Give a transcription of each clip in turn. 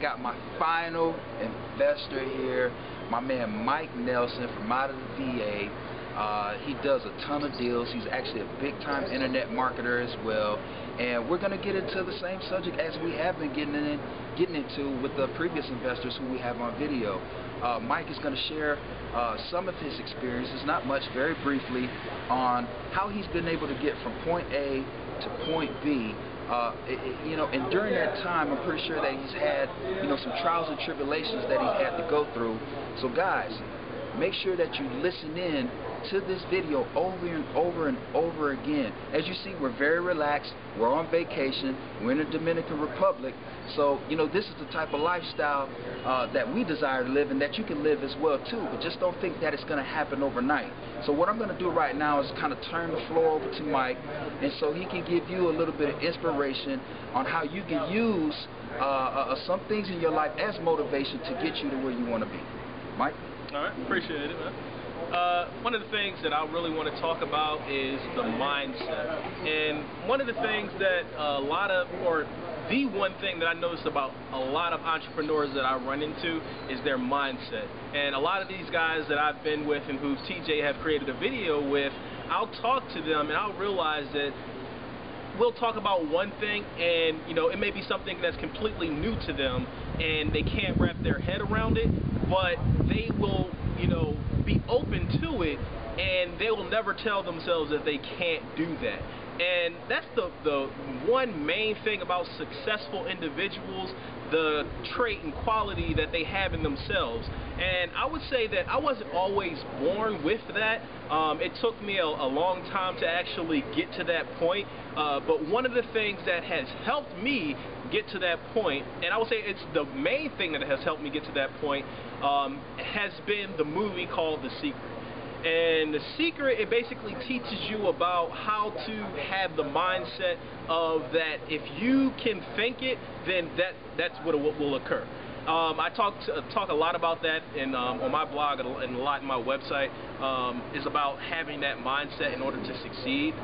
got my final investor here, my man Mike Nelson from out of the VA. He does a ton of deals. He's actually a big-time internet marketer as well. And we're going to get into the same subject as we have been getting into with the previous investors who we have on video. Mike is going to share some of his experiences, not much, very briefly, on how he's been able to get from point A to point B. You know, and during that time, I'm pretty sure that he's had, you know, some trials and tribulations that he had to go through. So guys, make sure that you listen in to this video over and over and over again. As you see, we're very relaxed. We're on vacation. We're in the Dominican Republic. So, you know, this is the type of lifestyle that we desire to live and that you can live as well too. But just don't think that it's going to happen overnight. So what I'm going to do right now is kind of turn the floor over to Mike, and so he can give you a little bit of inspiration on how you can use some things in your life as motivation to get you to where you want to be. Mike? All right, appreciate it, man. One of the things that I really want to talk about is the mindset. And one of the things that the one thing that I noticed about a lot of entrepreneurs that I run into is their mindset. And a lot of these guys that I've been with and who TJ have created a video with, I'll talk to them and I'll realize that we'll talk about one thing, and you know, it may be something that's completely new to them and they can't wrap their head around it, but they will, you know, be open to it, and they will never tell themselves that they can't do that. And that's the one main thing about successful individuals, the trait and quality that they have in themselves. And I would say that I wasn't always born with that. It took me a long time to actually get to that point. But one of the things that has helped me get to that point, and I would say it's the main thing that has helped me get to that point, has been the movie called The Secret. And The Secret, it basically teaches you about how to have the mindset of that if you can think it, then that's what will occur. I talk a lot about that on my blog and a lot in my website, is about having that mindset in order to succeed.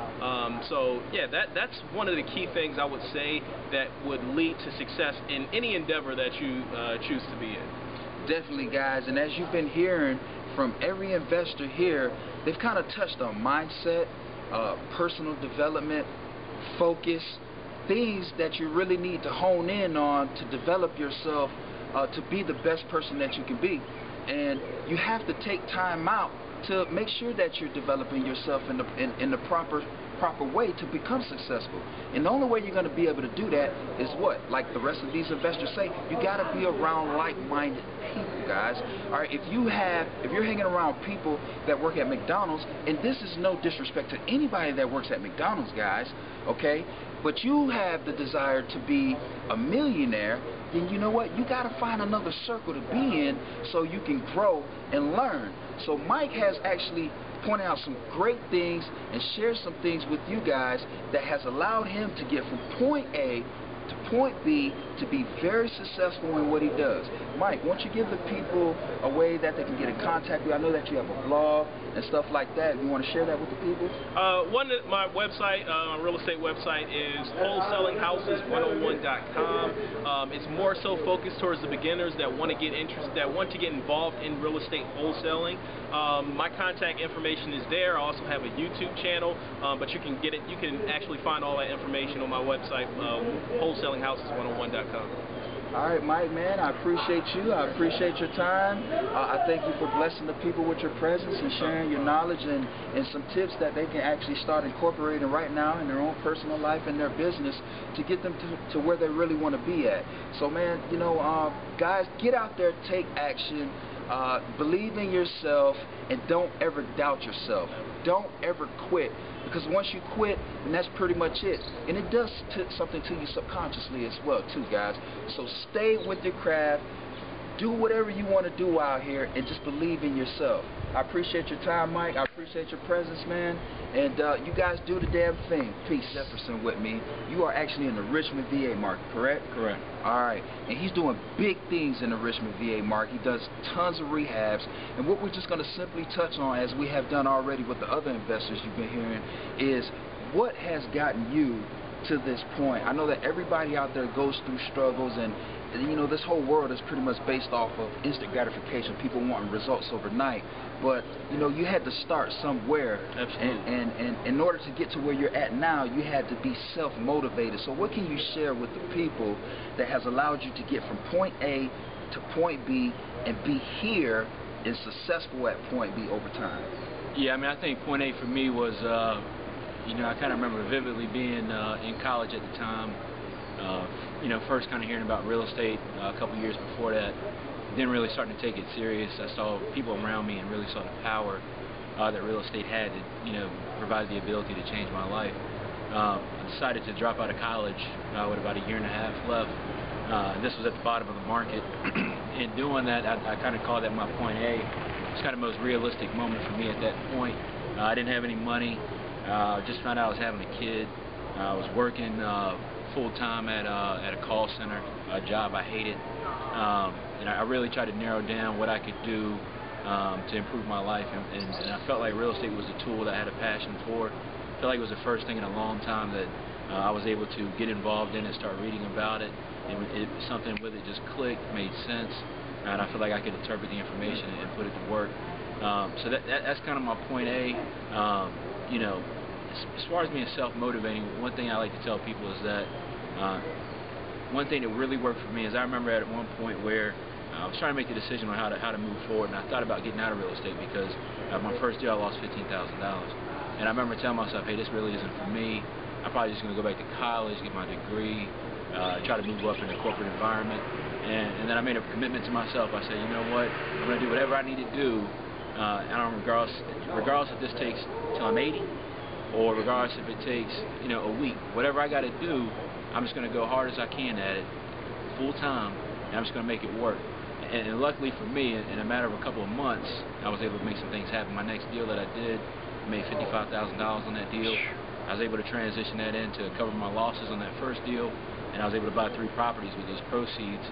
So yeah, that's one of the key things I would say that would lead to success in any endeavor that you choose to be in. Definitely, guys, and as you've been hearing from every investor here, they've kind of touched on mindset, personal development, focus, things that you really need to hone in on to develop yourself to be the best person that you can be. And you have to take time out to make sure that you're developing yourself in the proper way to become successful. And the only way you're going to be able to do that is what? Like the rest of these investors say, you got to be around like-minded people, guys. All right, if you're hanging around people that work at McDonald's, and this is no disrespect to anybody that works at McDonald's, guys, okay, but you have the desire to be a millionaire, then you know what? You got to find another circle to be in so you can grow and learn. So Mike has actually pointed out some great things and shared some things with you guys that has allowed him to get from point A to point B to be very successful in what he does. Mike, why don't you give the people a way that they can get in contact with you? I know that you have a blog and stuff like that. You want to share that with the people? My website, my real estate website is wholesalinghouses101.com. It's more so focused towards the beginners that want to get involved in real estate wholesaling. My contact information is there. I also have a YouTube channel, but you can actually find all that information on my website, wholesalinghouses101.com. All right, Mike, man, I appreciate you. I appreciate your time. I thank you for blessing the people with your presence and sharing your knowledge and some tips that they can actually start incorporating right now in their own personal life and their business to get them to where they really want to be at. So, man, you know, guys, get out there, take action. Believe in yourself, and don't ever doubt yourself. Don't ever quit, because once you quit, then that's pretty much it. And it does something to you subconsciously as well too, guys. So stay with your craft. Do whatever you want to do out here, and just believe in yourself. I appreciate your time, Mike. I appreciate your presence, man. And you guys do the damn thing. Peace. Jefferson with me. You are actually in the Richmond VA market, correct? Correct. All right. And he's doing big things in the Richmond VA market. He does tons of rehabs. And what we're just going to simply touch on, as we have done already with the other investors you've been hearing, is what has gotten you to this point. I know that everybody out there goes through struggles, and you know, this whole world is pretty much based off of instant gratification, people wanting results overnight. But, you know, you had to start somewhere. Absolutely. And in order to get to where you're at now, you had to be self-motivated. So what can you share with the people that has allowed you to get from point A to point B and be here and successful at point B over time? Yeah, I mean, I think point A for me was, you know, I kind of remember vividly being in college at the time. You know, first kind of hearing about real estate a couple years before that. Then really starting to take it serious. I saw people around me and really saw the power that real estate had to, you know, provide the ability to change my life. I decided to drop out of college with about a year and a half left. This was at the bottom of the market. In doing that, I kind of call that my point A. It's kind of the most realistic moment for me at that point. I didn't have any money. Just found out I was having a kid. I was working full-time at a call center, a job I hated. And I really tried to narrow down what I could do to improve my life. And I felt like real estate was a tool that I had a passion for. I felt like it was the first thing in a long time that I was able to get involved in and start reading about it. And something with it just clicked, made sense. And I feel like I could interpret the information and put it to work. So that's kind of my point A. You know, as far as being self-motivating, one thing I like to tell people is that one thing that really worked for me is I remember at one point where I was trying to make the decision on how to move forward, and I thought about getting out of real estate because my first deal I lost $15,000. And I remember telling myself, hey, this really isn't for me. I'm probably just going to go back to college, get my degree, try to move up in the corporate environment. And then I made a commitment to myself. I said, you know what, I'm going to do whatever I need to do, regardless if this takes till I'm 80, or regardless if it takes, you know, a week. Whatever I got to do, I'm just going to go hard as I can at it, full time, and I'm just going to make it work. And luckily for me, in a matter of a couple of months, I was able to make some things happen. My next deal that I did, made $55,000 on that deal. I was able to transition that in to cover my losses on that first deal, and I was able to buy 3 properties with those proceeds.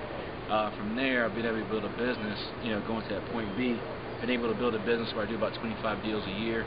From there, I've been able to build a business, you know, going to that point B. Been able to build a business where I do about 25 deals a year.